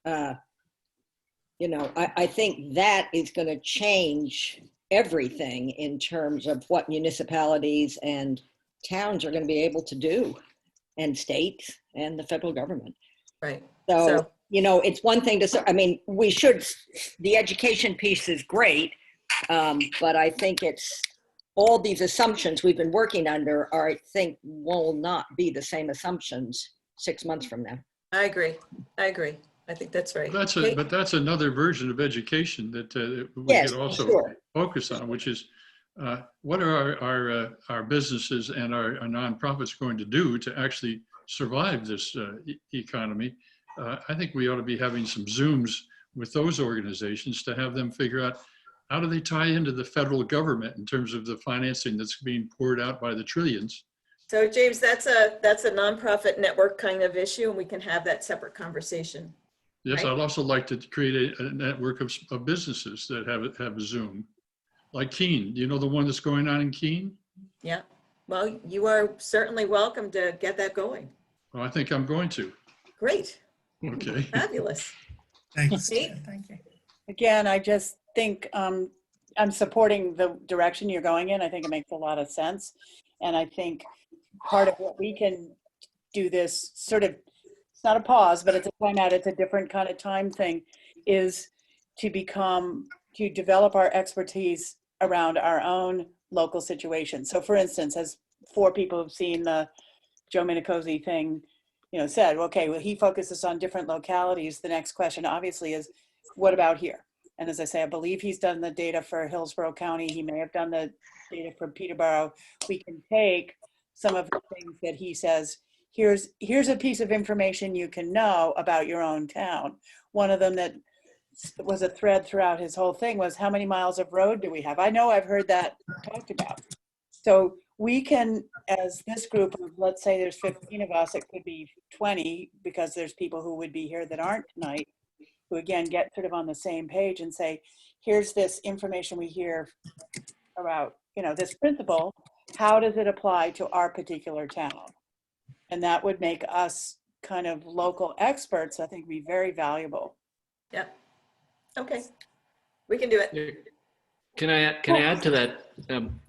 you know, I think that is going to change everything in terms of what municipalities and towns are going to be able to do, and states and the federal government. Right. So, you know, it's one thing to, I mean, we should, the education piece is great, but I think it's, all these assumptions we've been working under are, I think, will not be the same assumptions 6 months from now. I agree. I think that's right. But that's another version of education that we Yes, could also sure. focus on, which is what are our businesses and our nonprofits going to do to actually survive this economy? I think we ought to be having some Zooms with those organizations to have them figure out how do they tie into the federal government in terms of the financing that's being poured out by the trillions. So James, that's a nonprofit network kind of issue, and we can have that separate conversation. Yes, Right. I'd also like to create a network of businesses that have a Zoom, like Keene. Do you know the one that's going on in Keene? Yeah. Well, you are certainly welcome to get that going. Well, I think I'm going to. Great. Okay. Fabulous. Thanks. Nate? Thank you. Again, I just think I'm supporting the direction you're going in. I think it makes a lot of sense. And I think part of what we can do this sort of, it's not a pause, but it's a time out, it's a different kind of time thing, is to develop our expertise around our own local situation. So for instance, as 4 people who've seen the Joe Minicozy thing, you know, said, okay, well, he focuses on different localities. The next question obviously is, what about here? And as I say, I believe he's done the data for Hillsborough County. He may have done the data for Peterborough. We can take some of the things that he says, here's a piece of information you can know about your own town. One of them that was a thread throughout his whole thing was, how many miles of road do we have? I know I've heard that talked about. So we can, as this group of, let's say there's 15 of us, it could be 20, because there's people who would be here that aren't tonight, who again get sort of on the same page and say, here's this information we hear about, you know, this principle, how does it apply to our particular town? And that would make us kind of local experts, I think, be very valuable. Yep. Okay. We can do it. Can I add to that,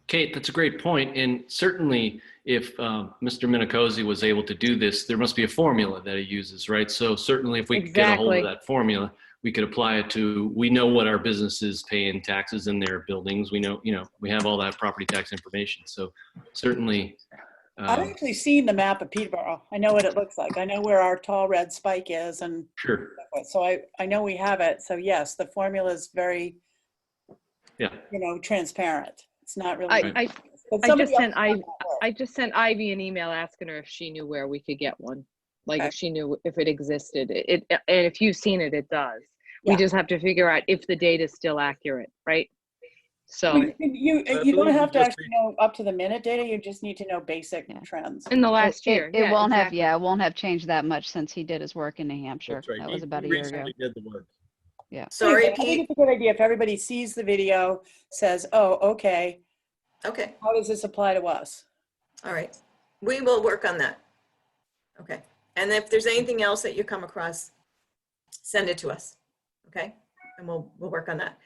Kate? That's a great point. And certainly, if Mr. Minicozy was able to do this, there must be a formula that he uses, right? So certainly, if we could get a hold of Exactly. that formula, we could apply it to. We know what our businesses pay in taxes in their buildings. We know, we have all that property tax information. So certainly, I've actually seen the map of Peterborough. I know what it looks like. I know where our tall red spike is, and sure, so I know we have it. So yes, the formula is very, yeah, transparent. It's not really. I but I somebody just else sent I just sent Ivy an email asking her if she knew where we could get one. Like if she knew if it existed. And if you've seen it, it does. We Yeah. just have to figure out if the data is still accurate, right? So You don't have to actually know up to the minute data. You just need to know basic trends. in the last year, It yeah, won't exactly. have, it won't have changed that much since he did his work in New Hampshire. That's right. That was He about a year ago. recently did the work. Yeah. Sorry, Anyway, I think Pete. it's a good idea if everybody sees the video, says, "Oh, okay. Okay. How does this apply to us?" All right. We will work on that. Okay. And if there's anything else that you come across, send it to us. Okay. And we'll work on that.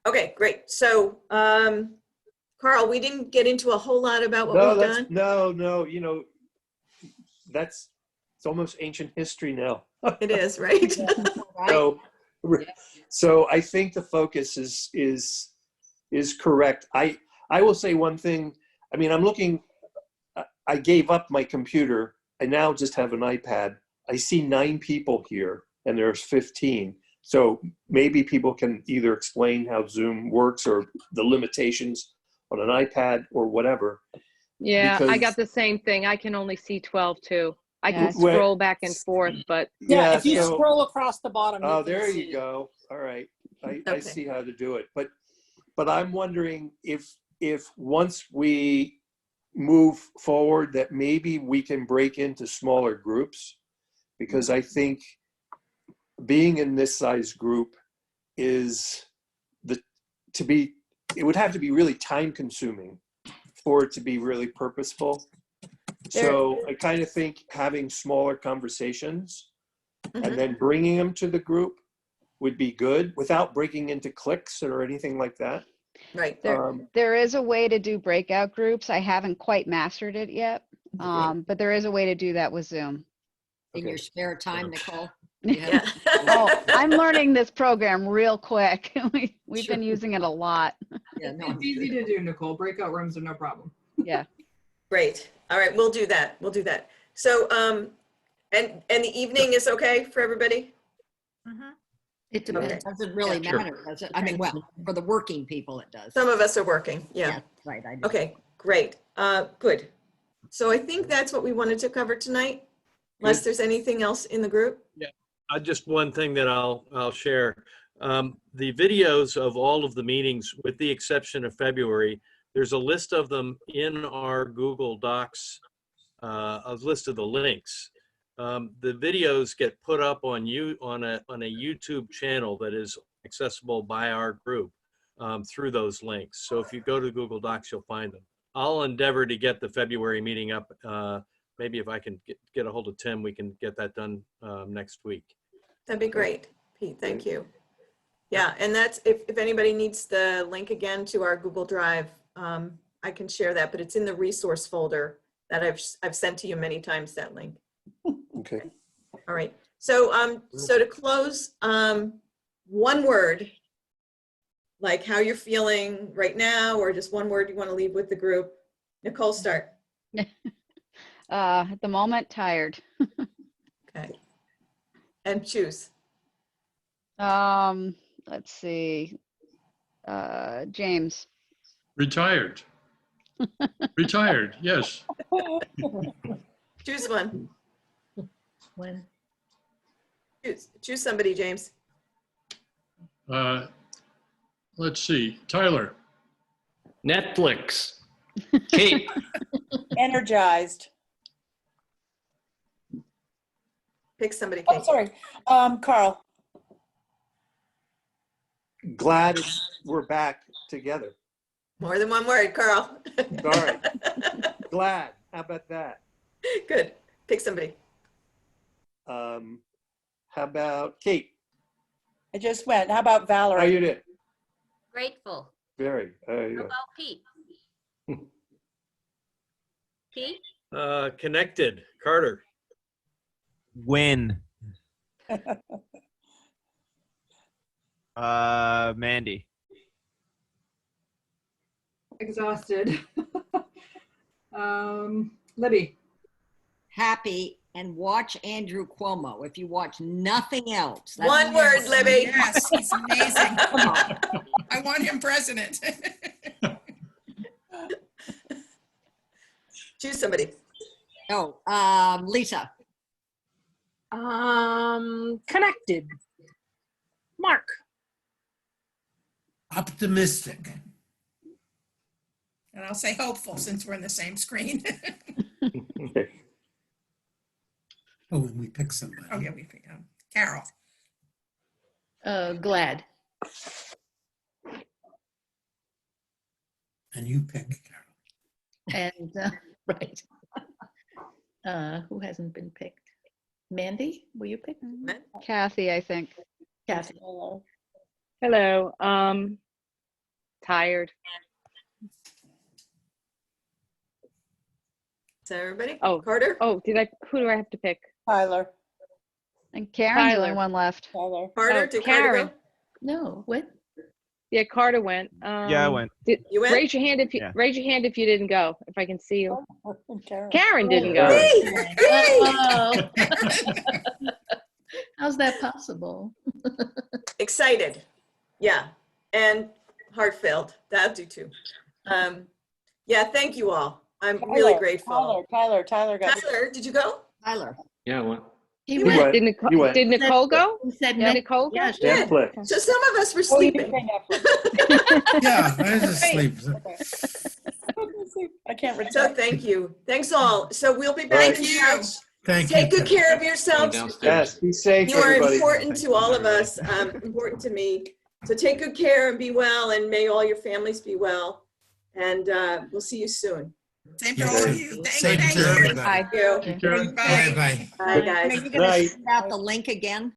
Okay, great. So, Carl, we didn't get into a whole lot about what we've done. No. It's almost ancient history now. It is, right? So I think the focus is correct. I will say one thing. I mean, I gave up my computer. I now just have an iPad. I see 9 people here and there's 15. So maybe people can either explain how Zoom works or the limitations on an iPad or whatever. Yeah, I got Because- the same thing. I can only see 12 too. I Yeah. can scroll back and forth, but Yeah, if you so- scroll across the bottom. Oh, you can there see. you go. All right. I Okay. see how to do it. But I'm wondering if once we move forward that maybe we can break into smaller groups, because I think being in this size group is it would have to be really time consuming for it to be really purposeful. So I kind of think having smaller conversations and then bringing them to the group would be good without breaking into cliques or anything like that. Right. There is a way to do breakout groups. I haven't quite mastered it yet, but there is a way to do that with Zoom. In your spare time, Nicole? Yeah. Oh, I'm learning this program real quick. We've been using it a lot. Yeah, no, It's easy to do, Nicole. Breakout rooms are no problem. Yeah. Great. All right, we'll do that. We'll do that. So, and the evening is okay for everybody? It depends. Okay. It doesn't really Yeah. Sure. matter, does it? I mean, well, for the working people, it does. Some of us are working, yeah. Right. I do. Okay, great. Good. So I think that's what we wanted to cover tonight, unless there's anything else in the group. Yeah, just one thing that I'll share. The videos of all of the meetings, with the exception of February, there's a list of them in our Google Docs, a list of the links. The videos get put up on a YouTube channel that is accessible by our group through those links. So if you go to Google Docs, you'll find them. I'll endeavor to get the February meeting up. Maybe if I can get a hold of Tim, we can get that done next week. That'd be great, Pete, thank you. Yeah, and that's, if anybody needs the link again to our Google Drive, I can share that, but it's in the resource folder that I've sent to you many times, that link. Okay. All right, so so to close, one word, like how you're feeling right now, or just one word you want to leave with the group. Nicole, start. At the moment, tired. Okay. And choose. Let's see. James. Retired. Retired, yes. Choose one. When? Choose somebody, James. Let's see, Tyler. Netflix. Kate. Energized. Pick somebody, Oh, Kate. sorry. Carl. Glad we're back together. More than one word, Carl. All right. Glad. How about that? Good. Pick somebody. How about Kate? I just went. How about Valerie? How you doing? Grateful. Very. How about Pete? Pete? Connected. Carter. Win. Mandy. Exhausted. Libby. Happy, and watch Andrew Cuomo. If you watch nothing else. One word, Yes, Libby. Yes, he's amazing. Come on. I want him president. Choose somebody. Oh, Lisa. Connected. Mark. Optimistic. And I'll say hopeful since we're in the same screen. Oh, when we pick somebody. Oh, yeah, we pick Carol. Glad. And you pick Carol. And, right. Who hasn't been picked? Mandy, will you pick? Kathy, I think. Kathy. Hello. Tired. So everybody? Oh, Carter? Oh, who do I have to pick? Tyler. And Karen's the only Tyler. one left. Tyler. Carter? Oh, Did Carter Karen. go? No, what? Yeah, Carter went. Yeah, I went. You went? Raise your hand if you Yeah. raise your hand if you didn't go. If I can see you. Karen. Karen didn't go. Me! Oh. How's that possible? Excited. Yeah. And heartfelt. That'll do too. Yeah, thank you all. I'm really grateful. Tyler got. Tyler, did you go? Tyler. Yeah, I went. He You went. went. Did You went. Nicole go? He said Yeah, no. Nicole go? Yeah, she Good. Netflix. So some of us were Oh, you sleeping. can Netflix. Yeah, I was asleep. I can't return. So thank you. Thanks all. So we'll be All back right. in Thank you. touch. Thank Take you. good care of Going yourselves. downstairs. Yes, be safe, You are everybody. important to all of us, important to me. So take good care and be well, and may all your families be well. And we'll see you soon. Same for all of you. Same Thank to you. everybody. Thank you. Take care. Bye. Bye-bye. Bye, guys. Are you going to send out the link again?